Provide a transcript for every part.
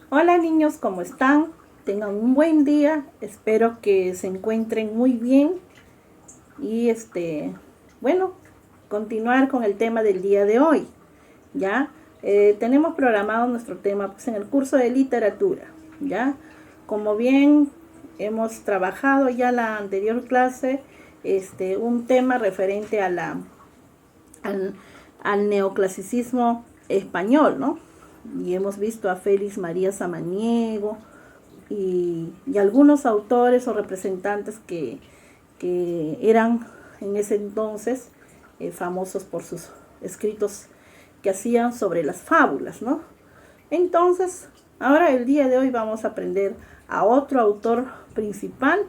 Hola niños, ¿cómo están? Tengan un buen día. Espero que se encuentren muy bien. Y bueno, continuar con el tema del día de hoy. ¿Ya? Tenemos programado nuestro tema pues, en el curso de literatura. ¿Ya? Como bien hemos trabajado ya la anterior clase, un tema referente a al, al neoclasicismo español, ¿no? Y hemos visto a Félix María Samaniego y algunos autores o representantes que eran en ese entonces famosos por sus escritos que hacían sobre las fábulas, ¿no? Entonces, ahora el día de hoy vamos a aprender a otro autor principal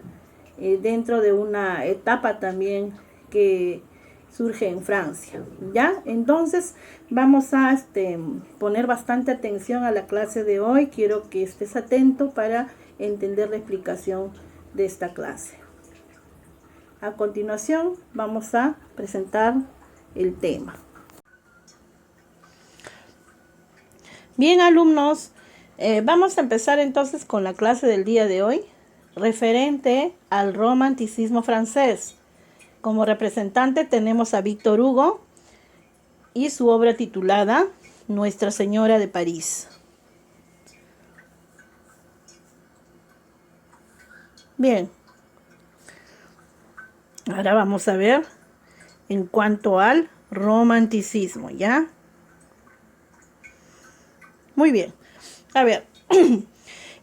dentro de una etapa también que surge en Francia, ¿ya? Entonces vamos a poner bastante atención a la clase de hoy. Quiero que estés atento para entender la explicación de esta clase. A continuación vamos a presentar el tema. Bien, alumnos, vamos a empezar entonces con la clase del día de hoy, referente al romanticismo francés. Como representante tenemos a Víctor Hugo y su obra titulada Nuestra Señora de París. Bien, ahora vamos a ver en cuanto al romanticismo, ¿ya? Muy bien. A ver,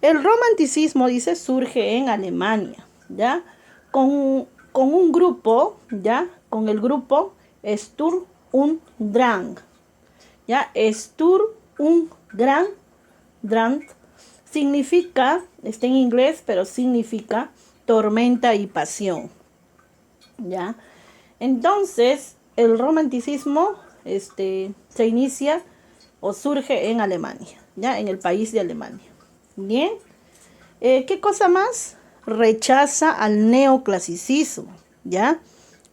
el romanticismo, dice, surge en Alemania, ¿ya? Con un grupo, ¿ya? Con el grupo Sturm und Drang, ¿ya? Sturm und Drang significa, está en inglés, pero significa tormenta y pasión, ¿ya? Entonces, el romanticismo se inicia o surge en Alemania, ¿ya? En el país de Alemania. Bien. ¿Qué cosa más? Rechaza al neoclasicismo, ¿ya?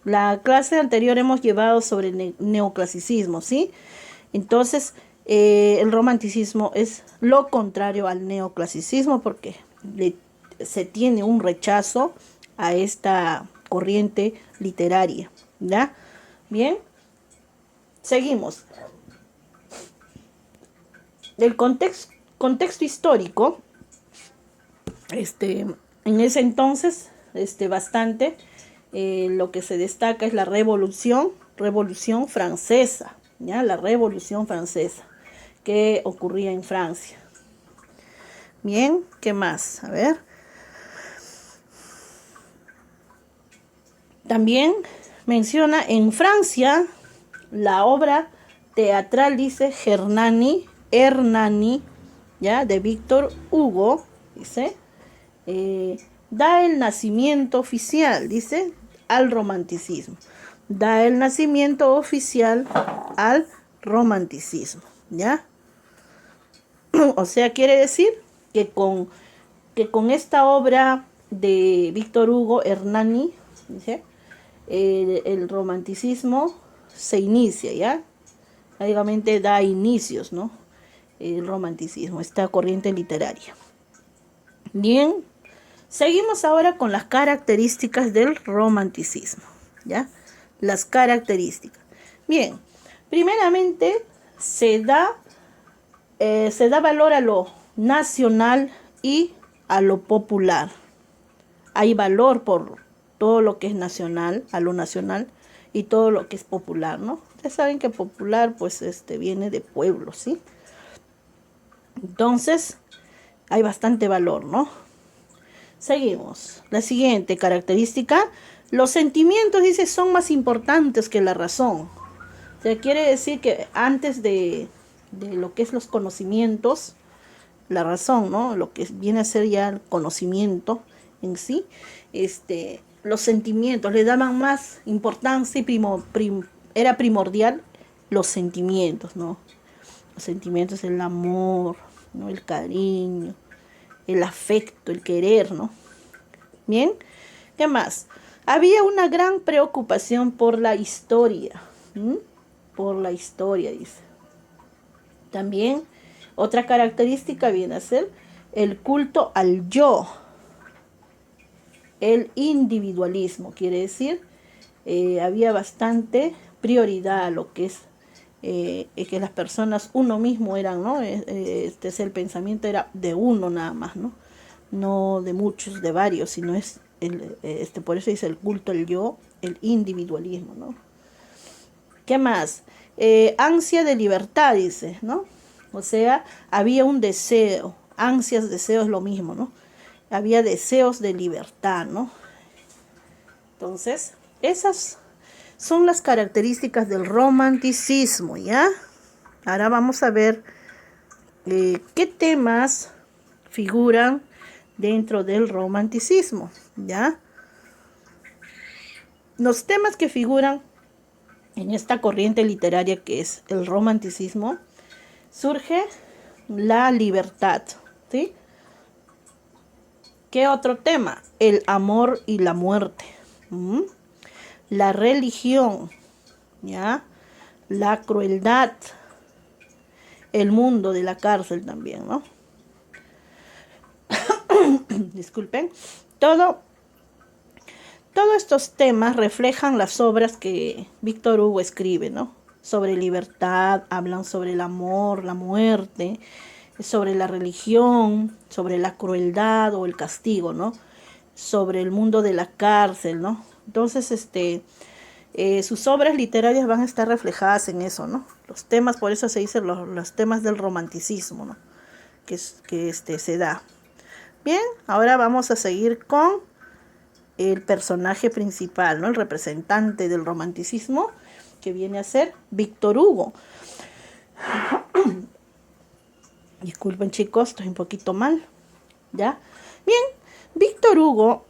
La clase anterior hemos llevado sobre el neoclasicismo, ¿sí? Entonces, el romanticismo es lo contrario al neoclasicismo porque se tiene un rechazo a esta corriente literaria, ¿ya? Bien, seguimos. El contexto histórico, en ese entonces, bastante, lo que se destaca es la revolución francesa, ¿ya? La revolución francesa que ocurría en Francia. Bien, ¿qué más? A ver. También menciona en Francia la obra teatral, dice Hernani, ¿ya? De Víctor Hugo, dice, da el nacimiento oficial, dice, al romanticismo. Da el nacimiento oficial al romanticismo, ¿ya? O sea, quiere decir que con esta obra de Víctor Hugo Hernani, ¿dice? El romanticismo se inicia, ¿ya? Prácticamente da inicios, ¿no? El romanticismo, esta corriente literaria. Bien, seguimos ahora con las características del romanticismo, ¿ya? Las características. Bien, primeramente se da valor a lo nacional y a lo popular. Hay valor por todo lo que es nacional, a lo nacional, y todo lo que es popular, ¿no? Ustedes saben que popular, pues, viene de pueblo, ¿sí? Entonces, hay bastante valor, ¿no? Seguimos. La siguiente característica, los sentimientos, dice, son más importantes que la razón. O sea, quiere decir que antes de lo que es los conocimientos, la razón, ¿no? Lo que viene a ser ya el conocimiento en sí, los sentimientos le daban más importancia y era primordial los sentimientos, ¿no? Los sentimientos, el amor, ¿no? El cariño, el afecto, el querer, ¿no? Bien, ¿qué más? Había una gran preocupación por la historia, ¿m? Por la historia, dice. También Otra característica viene a ser el culto al yo, el individualismo, quiere decir, había bastante prioridad a lo que es que las personas uno mismo eran, ¿no? Este es el pensamiento era de uno nada más, ¿no? No de muchos, de varios, sino es por eso dice el culto al yo, el individualismo, ¿no? ¿Qué más? Ansia de libertad, dice, ¿no? O sea, había un deseo, ansias, deseos, lo mismo, ¿no? Había deseos de libertad, ¿no? Entonces, esas son las características del romanticismo, ¿ya? Ahora vamos a ver qué temas figuran dentro del romanticismo, ¿ya? Los temas que figuran en esta corriente literaria que es el romanticismo, surge la libertad, ¿sí? ¿Qué otro tema? El amor y la muerte. La religión, ¿ya? La crueldad, el mundo de la cárcel también, ¿no? Disculpen. Todos estos temas reflejan las obras que Víctor Hugo escribe, ¿no? Sobre libertad, hablan sobre el amor, la muerte, sobre la religión, sobre la crueldad o el castigo, ¿no? Sobre el mundo de la cárcel, ¿no? Entonces, sus obras literarias van a estar reflejadas en eso, ¿no? Los temas, por eso se dicen los temas del romanticismo, ¿no? Que se da. Bien, ahora vamos a seguir con el personaje principal, ¿no? El representante del romanticismo, que viene a ser Víctor Hugo. Disculpen, chicos, estoy un poquito mal, ¿ya? Bien, Víctor Hugo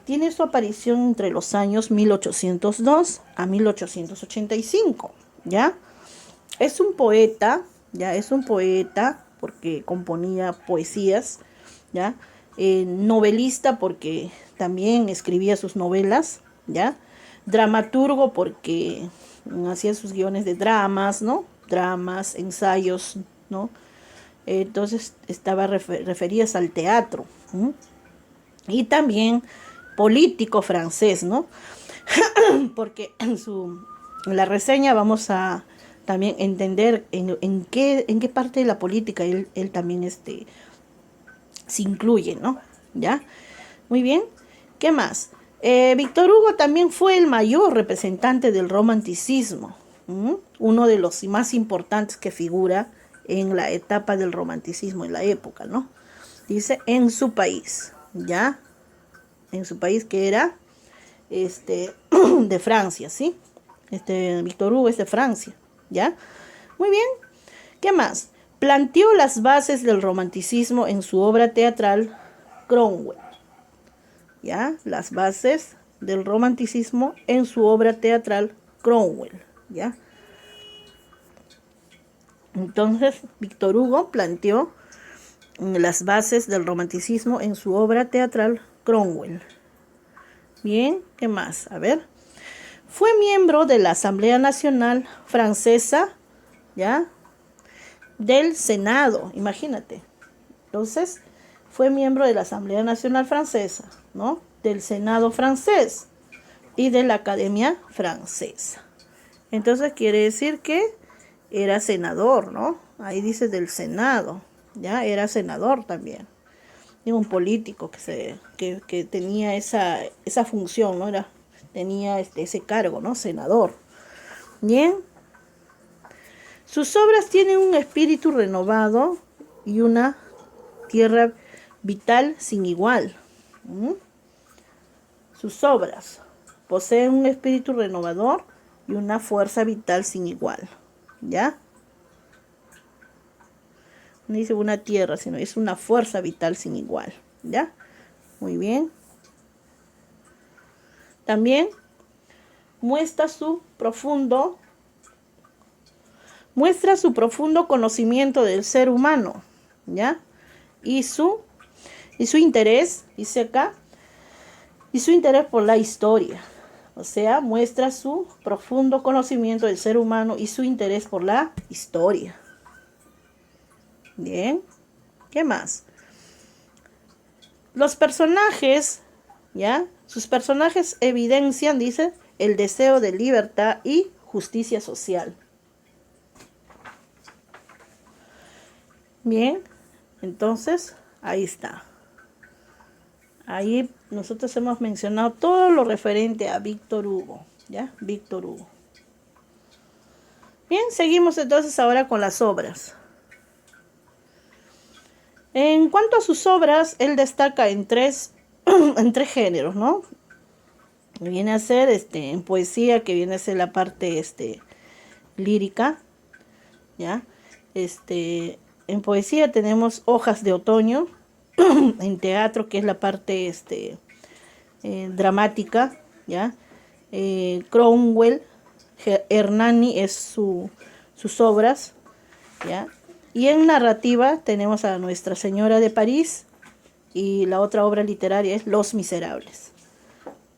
tiene su aparición entre los años 1802 a 1885, ¿ya? Es un poeta, ¿ya? Es un poeta porque componía poesías, ¿ya? Novelista porque también escribía sus novelas, ¿ya? Dramaturgo porque hacía sus guiones de dramas, ¿no? Dramas, ensayos, ¿no? Entonces referías al teatro, ¿sí? Y también político francés, ¿no? Porque en la reseña vamos a también entender en qué parte de la política él también se incluye, ¿no? ¿Ya? Muy bien. ¿Qué más? Víctor Hugo también fue el mayor representante del romanticismo, uno de los más importantes que figura en la etapa del romanticismo, en la época, ¿no? Dice, en su país, ¿ya? En su país que era de Francia, ¿sí? Víctor Hugo es de Francia, ¿ya? Muy bien. ¿Qué más? Planteó las bases del romanticismo en su obra teatral Cromwell, ¿ya? Las bases del romanticismo en su obra teatral Cromwell, ¿ya? Entonces, Víctor Hugo planteó las bases del romanticismo en su obra teatral Cromwell. Bien, ¿qué más? A ver. Fue miembro de la Asamblea Nacional Francesa, ¿ya? Del Senado, imagínate. Entonces, fue miembro de la Asamblea Nacional Francesa, ¿no? Del Senado francés y de la Academia Francesa. Entonces, quiere decir que era senador, ¿no? Ahí dice del Senado, ¿ya? Era senador también. Y un político que tenía esa función, ¿no? Tenía ese cargo, ¿no? Senador. Bien. Sus obras tienen un espíritu renovado y una tierra vital sin igual. Sus obras poseen un espíritu renovador y una fuerza vital sin igual. ¿Ya? No dice una tierra, sino es una fuerza vital sin igual. ¿Ya? Muy bien. También muestra su profundo conocimiento del ser humano, ¿ya? Y su interés, dice acá, y su interés por la historia. O sea, muestra su profundo conocimiento del ser humano y su interés por la historia. Bien. ¿Qué más? Los personajes, ¿ya? Sus personajes evidencian, dice, el deseo de libertad y justicia social. Bien, entonces, ahí está. Ahí nosotros hemos mencionado todo lo referente a Víctor Hugo, ¿ya? Víctor Hugo. Bien, seguimos entonces ahora con las obras. En cuanto a sus obras, él destaca en tres géneros, ¿no? Viene a ser en poesía, que viene a ser la parte lírica, ¿ya? En poesía tenemos Hojas de Otoño, en teatro, que es la parte dramática, ¿ya? Cromwell, Hernani es sus obras, ¿ya? Y en narrativa tenemos a Nuestra Señora de París, y la otra obra literaria es Los Miserables.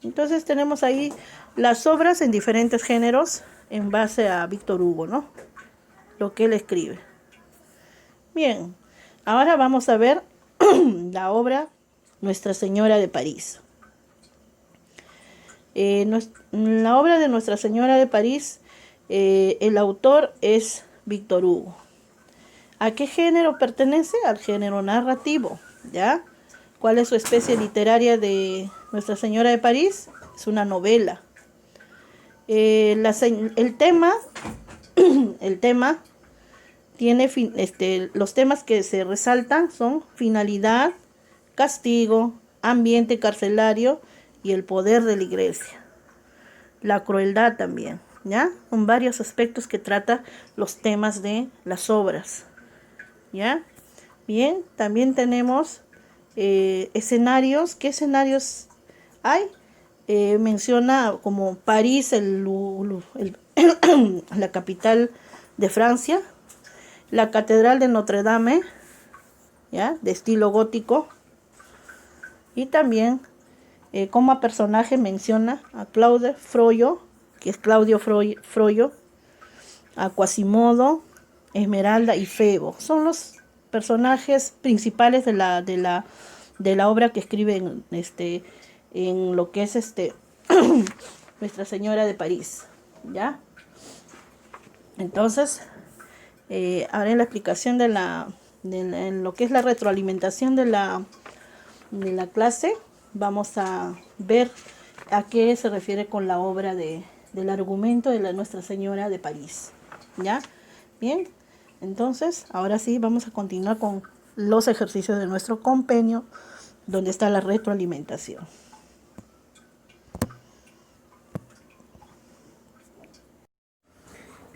Entonces tenemos ahí las obras en diferentes géneros en base a Víctor Hugo, ¿no? Lo que él escribe. Bien, ahora vamos a ver la obra Nuestra Señora de París. La obra de Nuestra Señora de París, el autor es Víctor Hugo. ¿A qué género pertenece? Al género narrativo, ¿ya? ¿Cuál es su especie literaria de Nuestra Señora de París? Es una novela. El tema tiene los temas que se resaltan son finalidad, castigo, ambiente carcelario y el poder de la iglesia. La crueldad también, ¿ya? Son varios aspectos que trata los temas de las obras, ¿ya? Bien, también tenemos escenarios. ¿Qué escenarios hay? Menciona como París, la capital de Francia, la Catedral de Notre Dame, ¿ya? De estilo gótico, y también como personaje menciona a Claude Frollo, que es Claudio Frollo, a Quasimodo, Esmeralda y Febo. Son los personajes principales de la obra que escribe en lo que es Nuestra Señora de París, ¿ya? Entonces, ahora en la explicación en lo que es la retroalimentación de la clase, vamos a ver a qué se refiere con la obra del argumento de Nuestra Señora de París, ¿ya? Bien, entonces, ahora sí vamos a continuar con los ejercicios de nuestro compendio, donde está la retroalimentación.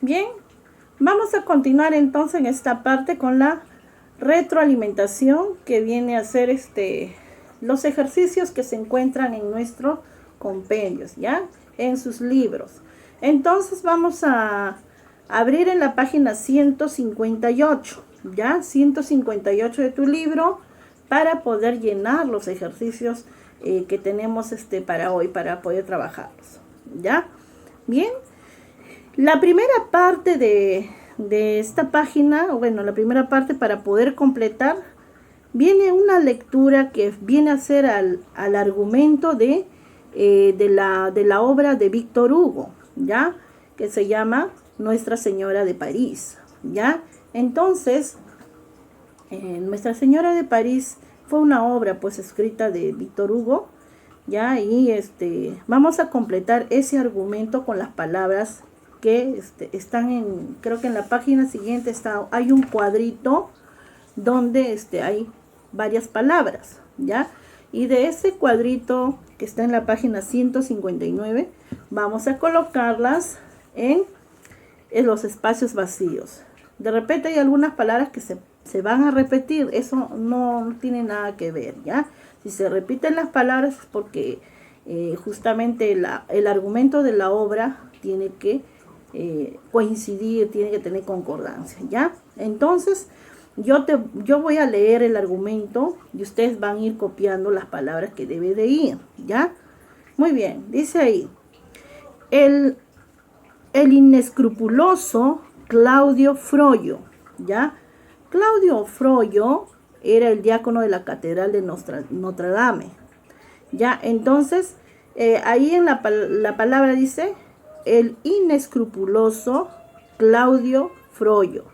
Bien, vamos a continuar entonces en esta parte con la retroalimentación, que viene a ser los ejercicios que se encuentran en nuestros compendios, ¿ya? En sus libros. Entonces vamos a abrir en la página 158, ¿ya? 158 de tu libro, para poder llenar los ejercicios que tenemos para hoy, para poder trabajarlos, ¿ya? Bien. La primera parte de esta página, bueno, la primera parte para poder completar, viene una lectura que viene a ser al argumento de la obra de Víctor Hugo, ¿ya? Que se llama Nuestra Señora de París, ¿ya? Entonces, Nuestra Señora de París fue una obra pues escrita de Víctor Hugo, ¿ya? Y vamos a completar ese argumento con las palabras que están creo que en la página siguiente hay un cuadrito donde hay varias palabras, ¿ya? Y de ese cuadrito que está en la página 159, vamos a colocarlas en los espacios vacíos. De repente hay algunas palabras que se van a repetir, eso no tiene nada que ver, ¿ya? Si se repiten las palabras es porque justamente el argumento de la obra tiene que coincidir, tiene que tener concordancia, ¿ya? Entonces, yo voy a leer el argumento y ustedes van a ir copiando las palabras que debe de ir, ¿ya? Muy bien, dice ahí: el inescrupuloso Claudio Frollo, ¿ya? Claudio Froyo era el diácono de la Catedral de Notre Dame. Ya, entonces, ahí en la palabra dice, el inescrupuloso Claudio Froyo,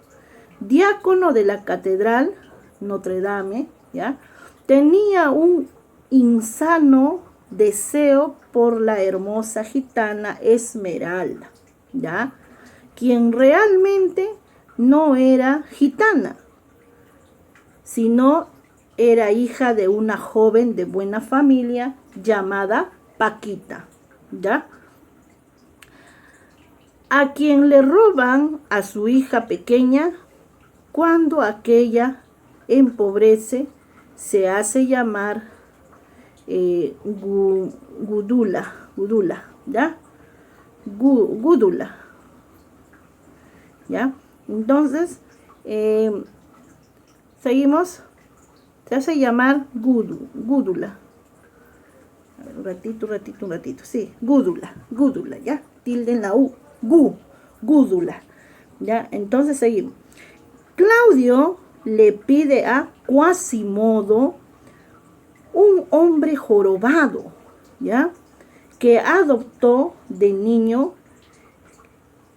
diácono de la Catedral Notre Dame, ¿ya? Tenía un insano deseo por la hermosa gitana Esmeralda, ¿ya? Quien realmente no era gitana, sino era hija de una joven de buena familia llamada Paquita, ¿ya? A quien le roban a su hija pequeña cuando aquella empobrece, se hace llamar Gudula, ¿ya? Gudula, ¿ya? Entonces, seguimos. Se hace llamar Gudula. Un ratito. Sí, Gudula, ¿ya? Tilde en la U. Gudula. ¿Ya? Entonces seguimos. Claudio le pide a Quasimodo, un hombre jorobado, ¿ya? Que adoptó de niño.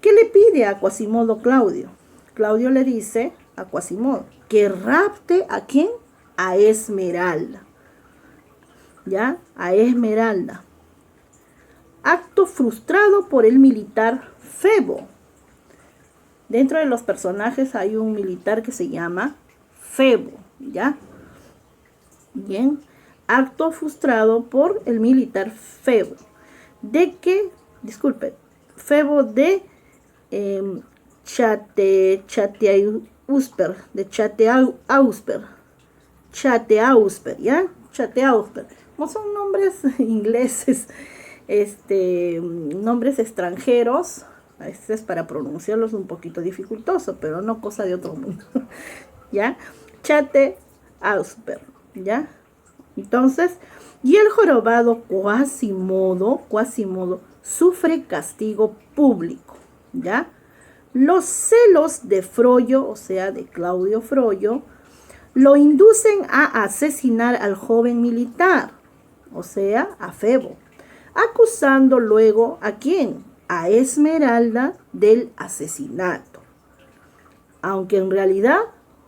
¿Qué le pide a Quasimodo Claudio? Claudio le dice a Quasimodo que rapte ¿a quién? A Esmeralda, ¿ya? A Esmeralda. Acto frustrado por el militar Febo. Dentro de los personajes hay un militar que se llama Febo, ¿ya? Bien. Acto frustrado por el militar Febo. De que, disculpe, Febo de Chateausper, ¿ya? Chateausper. No son nombres ingleses, nombres extranjeros. A veces para pronunciarlos un poquito dificultoso, pero no cosa de otro mundo, ¿ya? Chateausper, ¿ya? Entonces, y el jorobado Quasimodo sufre castigo público, ¿ya? Los celos de Froyo, o sea, de Claudio Froyo, lo inducen a asesinar al joven militar, o sea, a Febo, acusando luego ¿a quién? A Esmeralda del asesinato. Aunque en realidad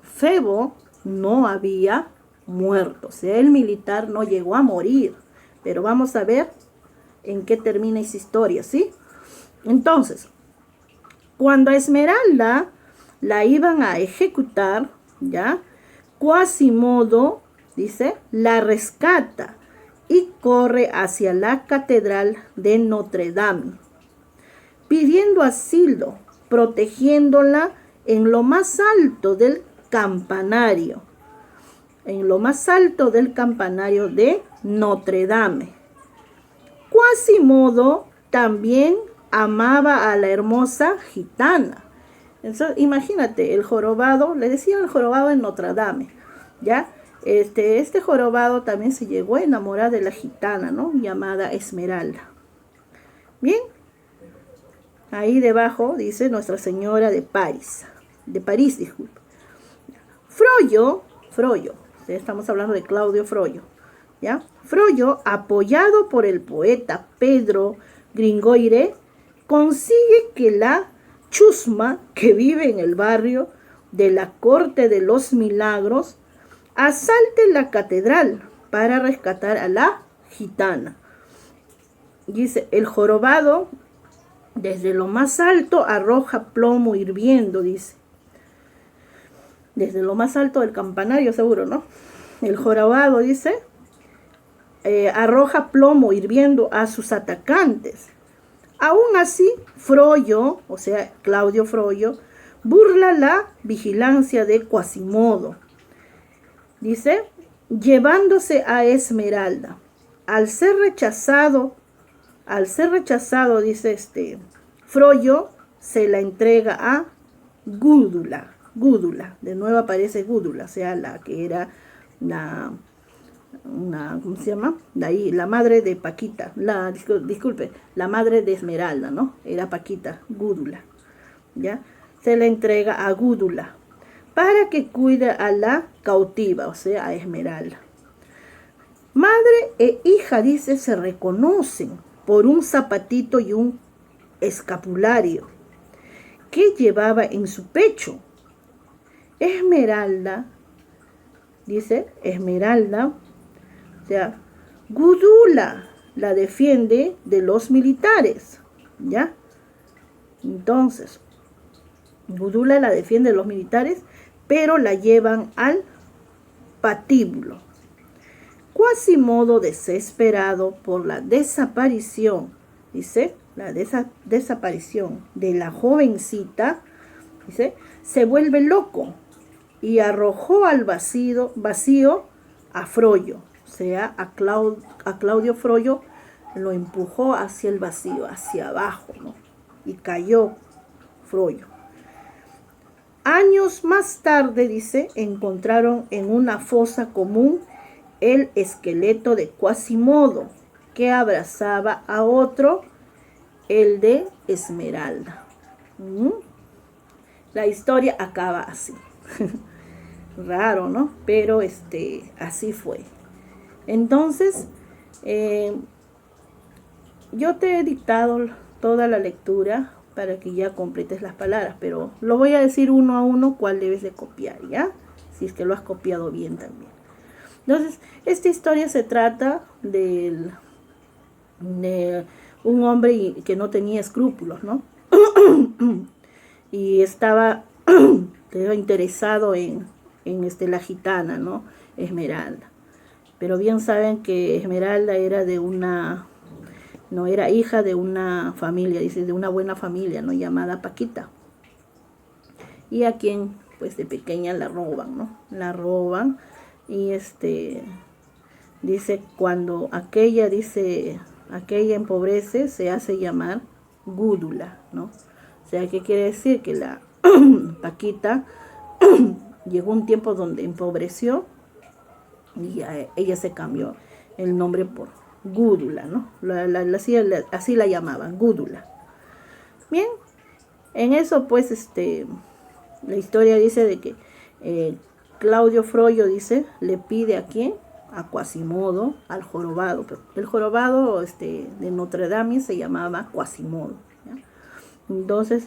Febo no había muerto, o sea, el militar no llegó a morir, pero vamos a ver en qué termina esa historia, ¿sí? Entonces, cuando a Esmeralda la iban a ejecutar, ¿ya? Quasimodo, dice, la rescata y corre hacia la catedral de Notre Dame, pidiendo asilo, protegiéndola en lo más alto del campanario, de Notre Dame. Quasimodo también amaba a la hermosa gitana. Entonces, imagínate, el jorobado, le decían el jorobado en Notre Dame, ¿ya? Este jorobado también se llegó a enamorar de la gitana, ¿no? Llamada Esmeralda. Bien, ahí debajo dice Nuestra Señora de París, disculpe. Froyo, estamos hablando de Claudio Froyo, ¿ya? Froyo, apoyado por el poeta Pedro Gringoire, consigue que la chusma que vive en el barrio de la Corte de los Milagros asalte la catedral para rescatar a la gitana. Dice, el jorobado desde lo más alto arroja plomo hirviendo, dice. Desde lo más alto del campanario, seguro, ¿no? El jorobado, dice, arroja plomo hirviendo a sus atacantes. Aún así, Froyo, o sea, Claudio Froyo, burla la vigilancia de Quasimodo. Dice, llevándose a Esmeralda. Al ser rechazado, dice Froyo, se la entrega a Gudula. De nuevo aparece Gudula, o sea, la que era ¿cómo se llama? De ahí, la madre de Paquita, disculpe, la madre de Esmeralda, ¿no? Era Paquita, Gudula, ¿ya? Se le entrega a Gudula. para que cuide a la cautiva, o sea, a Esmeralda. Madre e hija, dice, se reconocen por un zapatito y un escapulario que llevaba en su pecho. Esmeralda, dice, Esmeralda, o sea, Gudula la defiende de los militares, ¿ya? Entonces, Gudula la defiende de los militares, pero la llevan al patíbulo. Quasimodo, desesperado por la desaparición, dice, la desaparición de la jovencita, dice, se vuelve loco y arrojó al vacío a Frollo, o sea, a Claudio Frollo lo empujó hacia el vacío, hacia abajo, ¿no? Y cayó Frollo. Años más tarde, dice, encontraron en una fosa común el esqueleto de Quasimodo, que abrazaba a otro, el de Esmeralda. La historia acaba así. Raro, ¿no? Pero así fue. Entonces, yo te he dictado toda la lectura para que ya completes las palabras, pero lo voy a decir uno a uno cuál debes de copiar, ¿ya? Si es que lo has copiado bien también. Entonces, esta historia se trata de un hombre que no tenía escrúpulos, ¿no? Y estaba interesado en la gitana, ¿no? Esmeralda. Pero bien saben que Esmeralda era no era hija de una familia, dice, de una buena familia, ¿no? Llamada Paquita. Y a quien, pues de pequeña la roban, ¿no? La roban y dice, cuando aquella empobrece, se hace llamar Gúdula, ¿no? O sea, ¿qué quiere decir? Que la Paquita llegó un tiempo donde empobreció y ella se cambió el nombre por Gúdula, ¿no? Así la llamaban, Gúdula. Bien, en eso pues la historia dice de que Claudio Frollo, dice, le pide a quién, a Quasimodo, al jorobado. Pero el jorobado de Notre Dame se llamaba Quasimodo, ¿ya? Entonces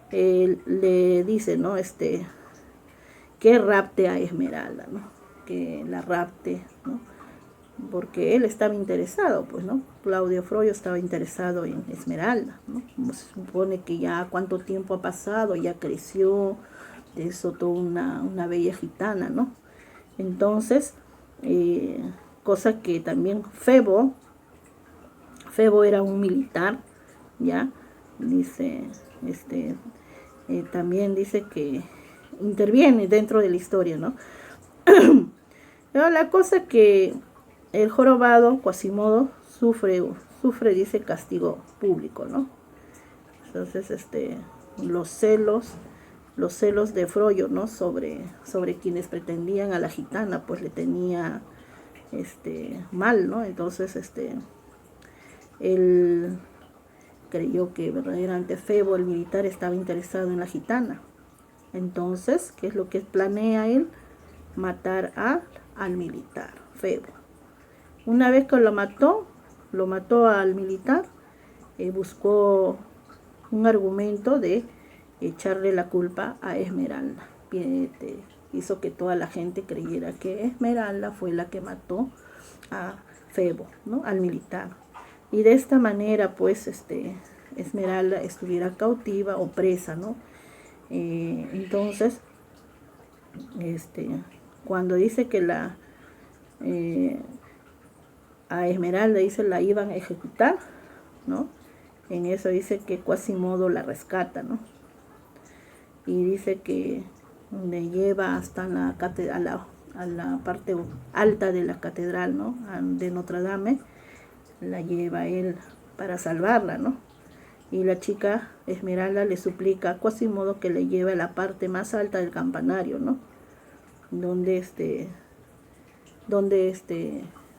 él le dice, ¿no? Que rapte a Esmeralda, ¿no? Que la rapte, ¿no? Porque él estaba interesado, pues, ¿no? Claudio Frollo estaba interesado en Esmeralda, ¿no? Como se supone que ya cuánto tiempo ha pasado, ya creció, de eso toda una bella gitana, ¿no? Entonces, cosa que también Febo era un militar, ¿ya? Dice, también dice que interviene dentro de la historia, ¿no? Pero la cosa que el jorobado, Quasimodo, sufre, dice, castigo público, ¿no? Entonces, los celos de Frollo, ¿no? Sobre quienes pretendían a la gitana, pues le tenía, mal, ¿no? Entonces, él creyó que verdaderamente Febo, el militar, estaba interesado en la gitana. Entonces, ¿qué es lo que planea él? Matar al militar, Febo. Una vez que lo mató al militar, buscó un argumento de echarle la culpa a Esmeralda. Hizo que toda la gente creyera que Esmeralda fue la que mató a Febo, ¿no? Al militar. Y de esta manera, pues, Esmeralda estuviera cautiva o presa, ¿no? Entonces, cuando dice que a Esmeralda, dice, la iban a ejecutar, ¿no? En eso dice que Quasimodo la rescata, ¿no? Y dice que le lleva hasta a la parte alta de la catedral, ¿no? De Notre Dame, la lleva él para salvarla, ¿no? Y la chica Esmeralda le suplica a Quasimodo que le lleve a la parte más alta del campanario, ¿no? Donde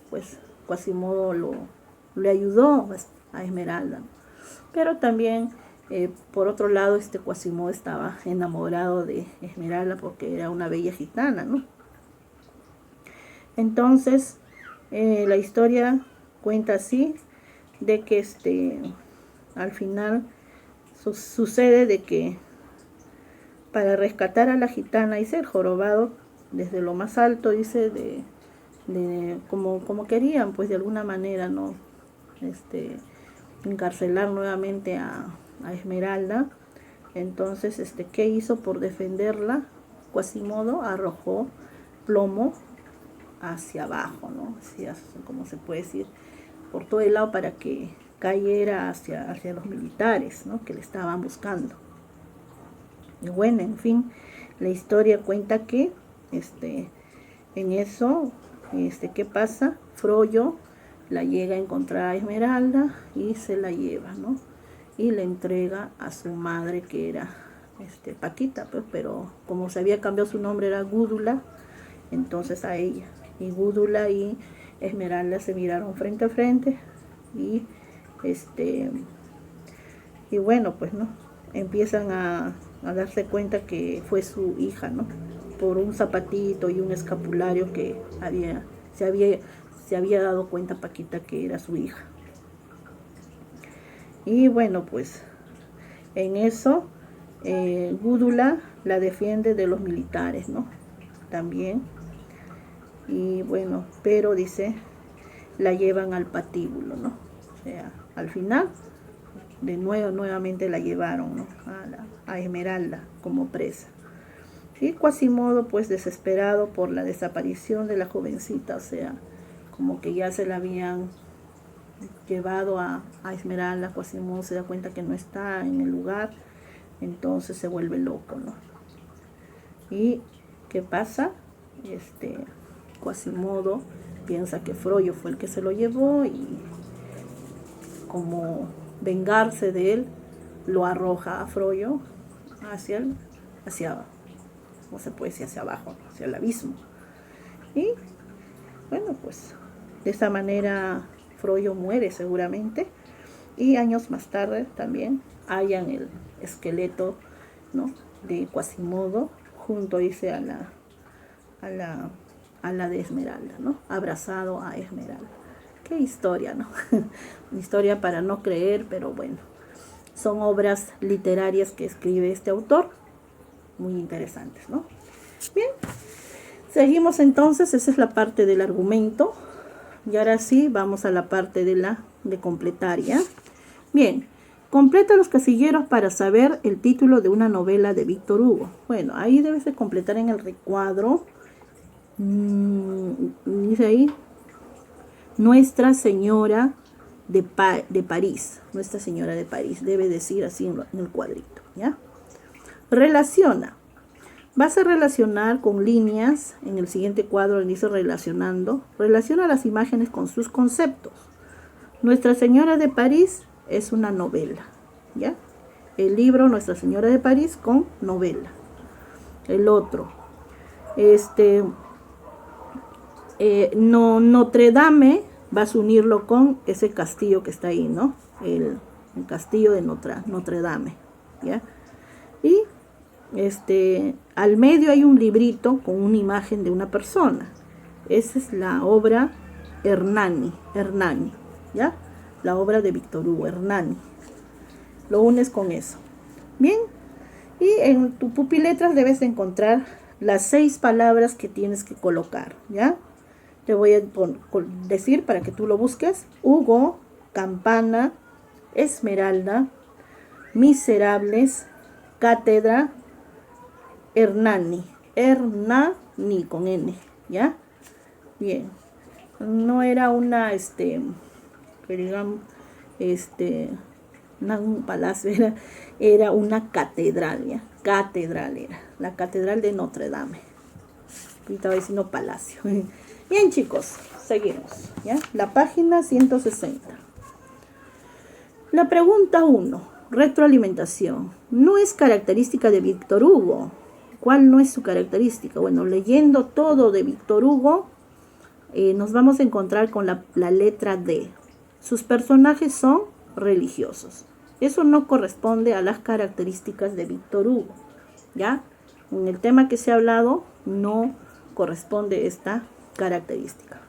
pues Quasimodo le ayudó a Esmeralda. Pero también Por otro lado, Quasimodo estaba enamorado de Esmeralda porque era una bella gitana, ¿no? Entonces, la historia cuenta así, de que al final sucede de que para rescatar a la gitana, dice, el jorobado desde lo más alto, dice, como querían, pues de alguna manera, ¿no? Encarcelar nuevamente a Esmeralda. Entonces, ¿qué hizo por defenderla? Quasimodo arrojó plomo hacia abajo, ¿no? Hacia, como se puede decir, por todo el lado para que cayera hacia los militares, ¿no? Que le estaban buscando. Y bueno, en fin, la historia cuenta que en eso, ¿qué pasa? Frollo la llega a encontrar a Esmeralda y se la lleva, ¿no? Y le entrega a su madre, que era Paquita, pues, pero como se había cambiado su nombre, era Gúdula, entonces a ella. Y Gúdula y Esmeralda se miraron frente a frente y y bueno, pues, ¿no? Empiezan a darse cuenta que fue su hija, ¿no? Por un zapatito y un escapulario que se había dado cuenta Paquita que era su hija. Y bueno, pues en eso Gúdula la defiende de los militares, ¿no? También. Y bueno, pero dice, la llevan al patíbulo, ¿no? O sea, al final, nuevamente la llevaron, ¿no? a Esmeralda como presa. Y Quasimodo, pues desesperado por la desaparición de la jovencita, o sea, como que ya se la habían llevado a Esmeralda, Quasimodo se da cuenta que no está en el lugar, entonces se vuelve loco, ¿no? ¿Y qué pasa? Quasimodo piensa que Frollo fue el que se lo llevó y como vengarse de él, lo arroja a Frollo hacia ¿cómo se puede decir? Hacia abajo, hacia el abismo. Y bueno, pues de esa manera Frollo muere seguramente. Y años más tarde también hallan el esqueleto, ¿no? de Quasimodo junto, dice, a la de Esmeralda, ¿no? Abrazado a Esmeralda. Qué historia, ¿no? Una historia para no creer, pero bueno, son obras literarias que escribe este autor, muy interesantes, ¿no? Bien, seguimos entonces, esa es la parte del argumento, y ahora sí, vamos a la parte de completar, ¿ya? Bien, completa los casilleros para saber el título de una novela de Víctor Hugo. Bueno, ahí debes de completar en el recuadro, dice ahí, Nuestra Señora de París. Nuestra Señora de París, debe decir así en el cuadrito, ¿ya? Relaciona. Vas a relacionar con líneas, en el siguiente cuadro dice relacionando. Relaciona las imágenes con sus conceptos. Nuestra Señora de París es una novela, ¿ya? El libro Nuestra Señora de París con novela. El otro, Notre Dame, vas a unirlo con ese castillo que está ahí, ¿no? El castillo de Notre Dame, ¿ya? Y al medio hay un librito con una imagen de una persona. Esa es la obra Hernani, ¿ya? La obra de Víctor Hugo, Hernani. Lo unes con eso. Bien, y en tu pupiletras debes de encontrar las 6 palabras que tienes que colocar, ¿ya? Te voy a decir para que tú lo busques. Hugo, campana, Esmeralda, miserables, cátedra, Hernani con N, ¿ya? Bien, no era una, digamos, un palacio, era una catedral, ¿ya? Catedral era, la catedral de Notre Dame. Estaba diciendo palacio. Bien, chicos, seguimos, ¿ya? La página 160. La pregunta 1, retroalimentación. No es característica de Víctor Hugo. ¿Cuál no es su característica? Bueno, leyendo todo de Víctor Hugo, nos vamos a encontrar con la letra D. Sus personajes son religiosos. Eso no corresponde a las características de Víctor Hugo, ¿ya? En el tema que se ha hablado no corresponde esta característica.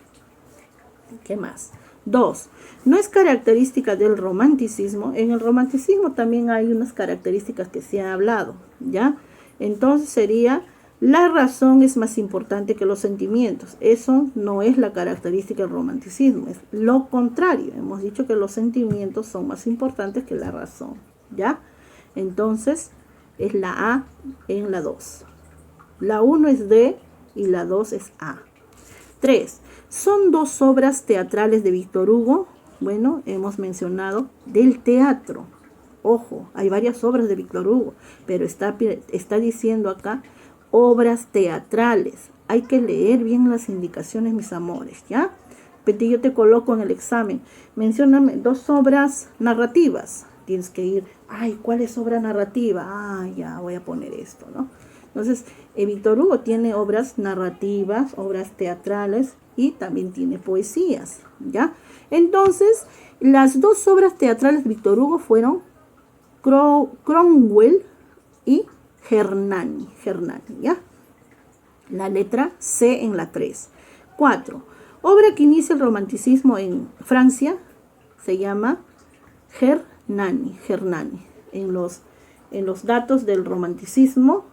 ¿Qué más? 2. No es característica del romanticismo. En el romanticismo también hay unas características que se ha hablado, ¿ya? Entonces sería: la razón es más importante que los sentimientos. Eso no es la característica del romanticismo, es lo contrario. Hemos dicho que los sentimientos son más importantes que la razón, ¿ya? Entonces es la A en la 2. La 1 es D y la 2 es A. 3. Son dos obras teatrales de Víctor Hugo. Bueno, hemos mencionado del teatro. Ojo, hay varias obras de Víctor Hugo, pero está diciendo acá obras teatrales. Hay que leer bien las indicaciones, mis amores, ¿ya? Petit, yo te coloco en el examen. Mencióname 2 obras narrativas. Tienes que ir, ay, ¿cuál es obra narrativa? Ah, ya, voy a poner esto, ¿no? Entonces, Víctor Hugo tiene obras narrativas, obras teatrales y también tiene poesías, ¿ya? Entonces, las 2 obras teatrales de Víctor Hugo fueron Cromwell y Hernani, ¿ya? La letra C en la 3. 4. Obra que inicia el romanticismo en Francia se llama Hernani. En los datos del romanticismo,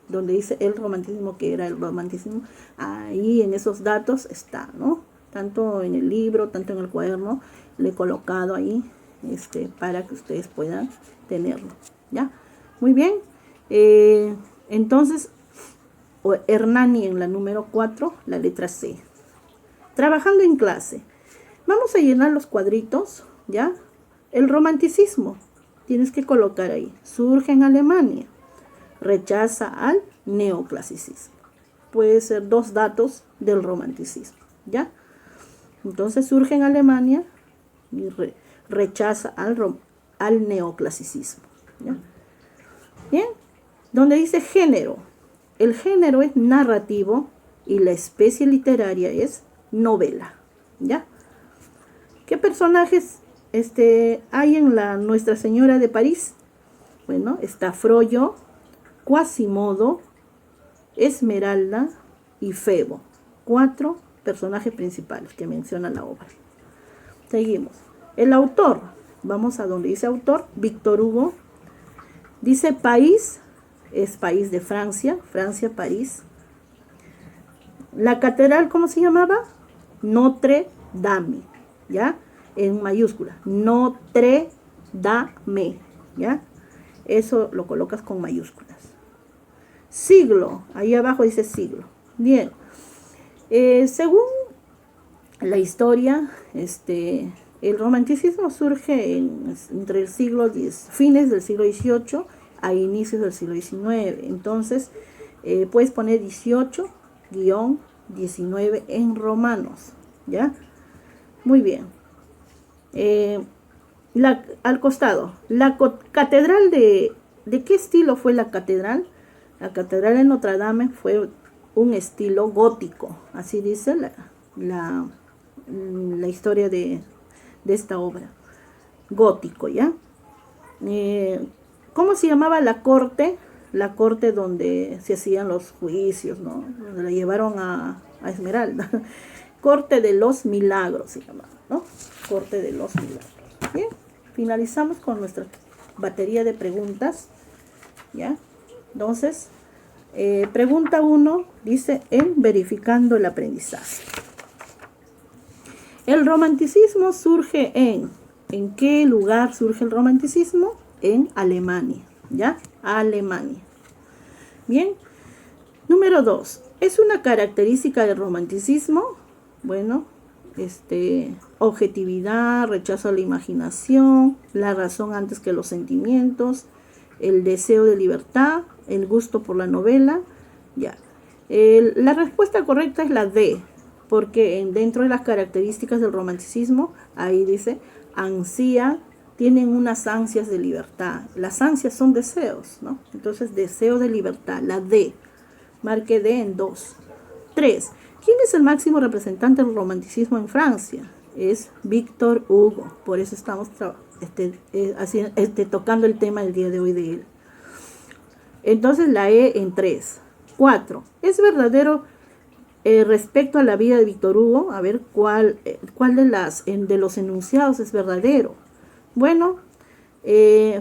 donde dice el romanticismo, que era el romanticismo, ahí en esos datos está, ¿no? Tanto en el libro, tanto en el cuaderno, le he colocado ahí para que ustedes puedan tenerlo, ¿ya? Muy bien. Entonces, Hernani en la número 4, la letra C. Trabajando en clase. Vamos a llenar los cuadritos, ¿ya? El romanticismo, tienes que colocar ahí. Surge en Alemania. Rechaza al neoclasicismo. Puede ser 2 datos del romanticismo, ¿ya? Entonces surge en Alemania y rechaza al neoclasicismo, ¿ya? Bien, donde dice género. El género es narrativo y la especie literaria es novela, ¿ya? ¿Qué personajes hay en la Nuestra Señora de París? Bueno, está Frollo, Quasimodo, Esmeralda y Febo. 4 personajes principales que menciona la obra. Seguimos. El autor. Vamos a donde dice autor. Víctor Hugo. Dice país. Es país de Francia. Francia, París. La catedral, ¿cómo se llamaba? Notre Dame. ¿Ya? En mayúscula. Notre Dame. ¿Ya? Eso lo colocas con mayúsculas. Siglo, ahí abajo dice siglo. Bien, según la historia, el romanticismo surge entre el siglo X, fines del siglo XVIII a inicios del siglo XIX. Entonces, puedes poner 18-19 en romanos, ¿ya? Muy bien. Al costado, la catedral ¿de qué estilo fue la catedral? La catedral de Notre Dame fue un estilo gótico, así dice la historia de esta obra. Gótico, ¿ya? ¿Cómo se llamaba la corte? La corte donde se hacían los juicios, ¿no? Donde la llevaron a Esmeralda. Corte de los Milagros se llamaba, ¿no? Corte de los Milagros. Bien, finalizamos con nuestra batería de preguntas, ¿ya? Entonces, pregunta 1 dice: en verificando el aprendizaje. El romanticismo surge ¿en qué lugar surge el romanticismo? En Alemania, ¿ya? Alemania. Bien. Número 2. ¿Es una característica del romanticismo? Bueno, objetividad, rechazo a la imaginación, la razón antes que los sentimientos, el deseo de libertad, el gusto por la novela, ya. La respuesta correcta es la D, porque dentro de las características del romanticismo, ahí dice, tienen unas ansias de libertad. Las ansias son deseos, ¿no? Entonces, deseo de libertad, la D. Marque D en 2. 3. ¿Quién es el máximo representante del romanticismo en Francia? Es Víctor Hugo. Por eso estamos tocando el tema del día de hoy de él. Entonces la E en 3. 4. Es verdadero respecto a la vida de Víctor Hugo. A ver cuál de los enunciados es verdadero. Bueno,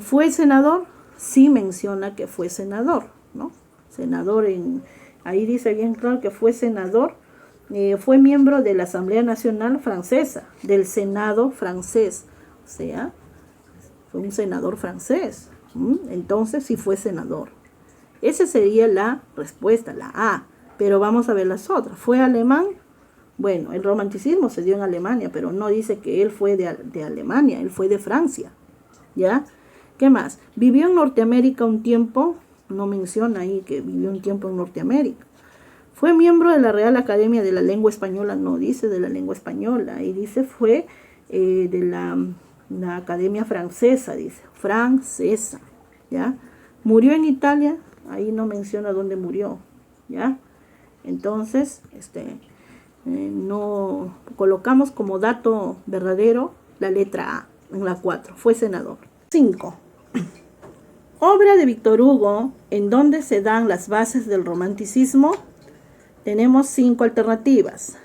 ¿fue senador? Sí menciona que fue senador, ¿no? Senador, ahí dice bien claro que fue senador. Fue miembro de la Asamblea Nacional Francesa, del Senado francés. O sea, fue un senador francés. Entonces sí fue senador. Esa sería la respuesta, la A. Pero vamos a ver las otras. ¿Fue alemán? Bueno, el romanticismo se dio en Alemania, pero no dice que él fue de Alemania, él fue de Francia. ¿Ya? ¿Qué más? ¿Vivió en Norteamérica un tiempo? No menciona ahí que vivió un tiempo en Norteamérica. ¿Fue miembro de la Real Academia de la Lengua Española? No dice de la lengua española. Ahí dice fue de la Academia Francesa, dice. Francesa. ¿Ya? ¿Murió en Italia? Ahí no menciona dónde murió. ¿Ya? Entonces, no colocamos como dato verdadero la letra A en la 4. Fue senador. 5. Obra de Víctor Hugo, ¿en dónde se dan las bases del romanticismo? Tenemos 5 alternativas.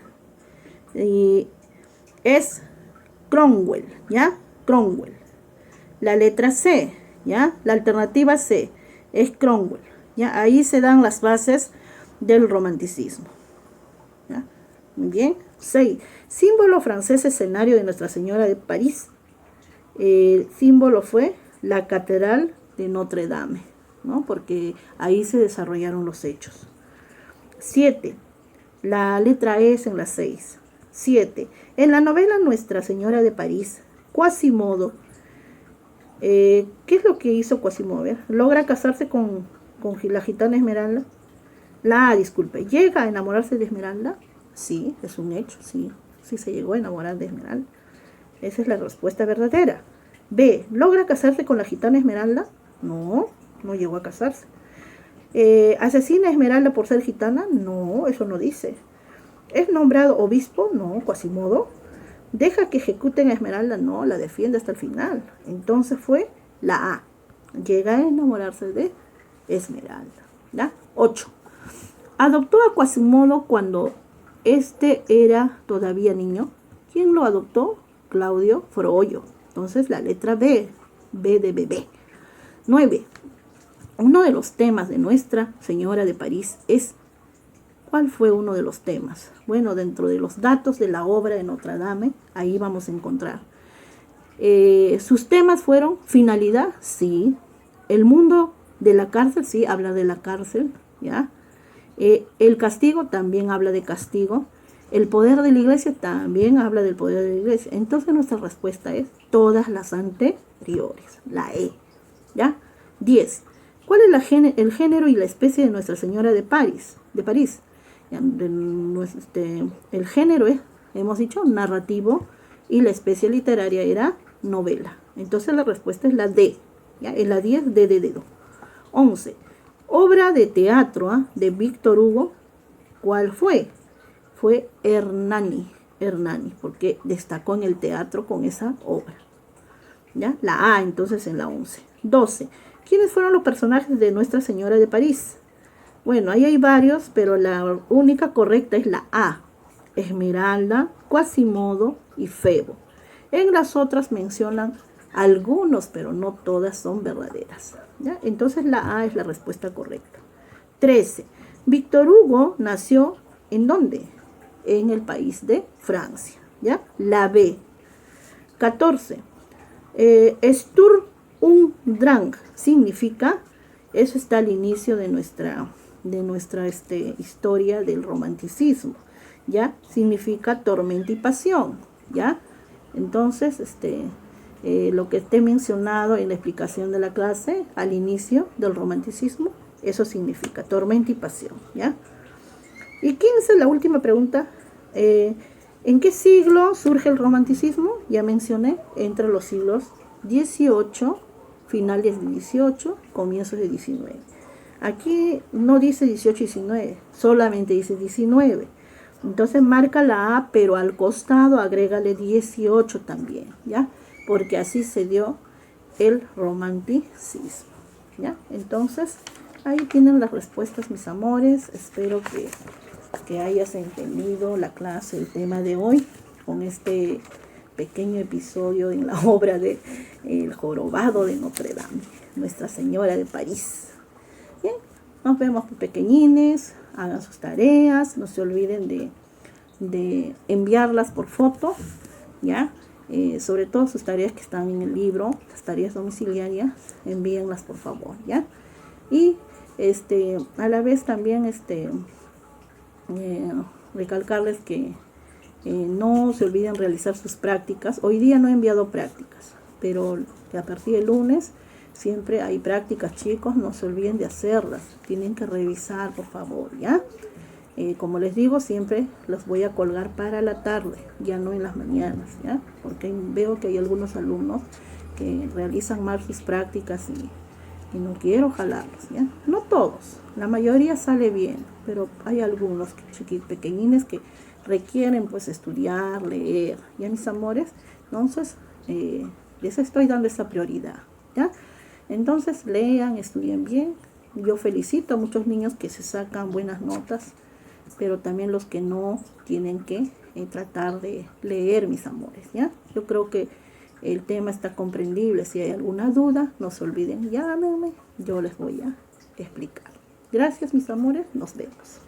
Y es Cromwell, ¿ya? Cromwell. La letra C, ¿ya? La alternativa C es Cromwell, ¿ya? Ahí se dan las bases del romanticismo. ¿Ya? Muy bien. 6. Símbolo francés escenario de Nuestra Señora de París. El símbolo fue la Catedral de Notre Dame, ¿no? Porque ahí se desarrollaron los hechos. 7. La letra E es en la 6. 7. En la novela Nuestra Señora de París, Quasimodo, ¿qué es lo que hizo Quasimodo? ¿Logra casarse con la gitana Esmeralda? La A, disculpe, ¿llega a enamorarse de Esmeralda? Sí, es un hecho, sí se llegó a enamorar de Esmeralda. Esa es la respuesta verdadera. B, ¿logra casarse con la gitana Esmeralda? No llegó a casarse. ¿Asesina a Esmeralda por ser gitana? No, eso no dice. ¿Es nombrado obispo? No, Quasimodo. ¿Deja que ejecuten a Esmeralda? No, la defiende hasta el final. Entonces fue la A. Llega a enamorarse de Esmeralda. ¿Ya? 8. ¿Adoptó a Quasimodo cuando era todavía niño? ¿Quién lo adoptó? Claudio Froillo. Entonces la letra B. B de bebé. 9. Uno de los temas de Nuestra Señora de París es... ¿Cuál fue uno de los temas? Bueno, dentro de los datos de la obra de Notre Dame, ahí vamos a encontrar. Sus temas fueron finalidad, sí. El mundo de la cárcel, sí, habla de la cárcel, ¿ya? El castigo también habla de castigo. El poder de la iglesia también habla del poder de la iglesia. Entonces nuestra respuesta es todas las anteriores, la E, ¿ya? 10. ¿Cuál es el género y la especie de Nuestra Señora de París? El género es, hemos dicho, narrativo, y la especie literaria era novela. Entonces la respuesta es la D, ¿ya? Es la 10, D de dedo. 11. Obra de teatro de Víctor Hugo, ¿cuál fue? Fue Hernani, porque destacó en el teatro con esa obra. ¿Ya? La A, entonces, en la 11. 12. ¿Quiénes fueron los personajes de Nuestra Señora de París? Bueno, ahí hay varios, pero la única correcta es la A. Esmeralda, Quasimodo y Febo. En las otras mencionan algunos, pero no todas son verdaderas. ¿Ya? Entonces la A es la respuesta correcta. 13. Víctor Hugo nació ¿en dónde? En el país de Francia. ¿Ya? La B. 14. Sturm und Drang significa, eso está al inicio de nuestra historia del romanticismo, ¿ya? Significa tormenta y pasión, ¿ya? Entonces, lo que esté mencionado en la explicación de la clase al inicio del romanticismo, eso significa tormenta y pasión, ¿ya? ¿Y quién es la última pregunta? ¿En qué siglo surge el romanticismo? Ya mencioné, entre los siglos XVIII, finales de XVIII, comienzos de XIX. Aquí no dice 18 y 19, solamente dice 19. Entonces marca la A, pero al costado agrégale 18 también, ¿ya? porque así se dio el romanticismo, ¿ya? Entonces, ahí tienen las respuestas, mis amores. Espero que hayas entendido la clase, el tema de hoy, con este pequeño episodio en la obra de El Jorobado de Notre Dame, Nuestra Señora de París. Bien, nos vemos, pequeñines. Hagan sus tareas, no se olviden de enviarlas por foto, ¿ya? Sobre todo sus tareas que están en el libro, las tareas domiciliarias, envíenlas por favor, ¿ya? Y a la vez también recalcarles que no se olviden realizar sus prácticas. Hoy día no he enviado prácticas, pero a partir del lunes siempre hay prácticas, chicos, no se olviden de hacerlas, tienen que revisar por favor, ¿ya? Como les digo, siempre los voy a colgar para la tarde, ya no en las mañanas, ¿ya? Porque veo que hay algunos alumnos que realizan mal sus prácticas y no quiero jalarlos, ¿ya? No todos, la mayoría sale bien, pero hay algunos pequeñines que requieren pues estudiar, leer, ¿ya, mis amores? Entonces, les estoy dando esa prioridad, ¿ya? Entonces, lean, estudien bien. Yo felicito a muchos niños que se sacan buenas notas, pero también los que no tienen que tratar de leer, mis amores, ¿ya? Yo creo que el tema está comprendible. Si hay alguna duda, no se olviden, llámenme, yo les voy a explicar. Gracias, mis amores, nos vemos.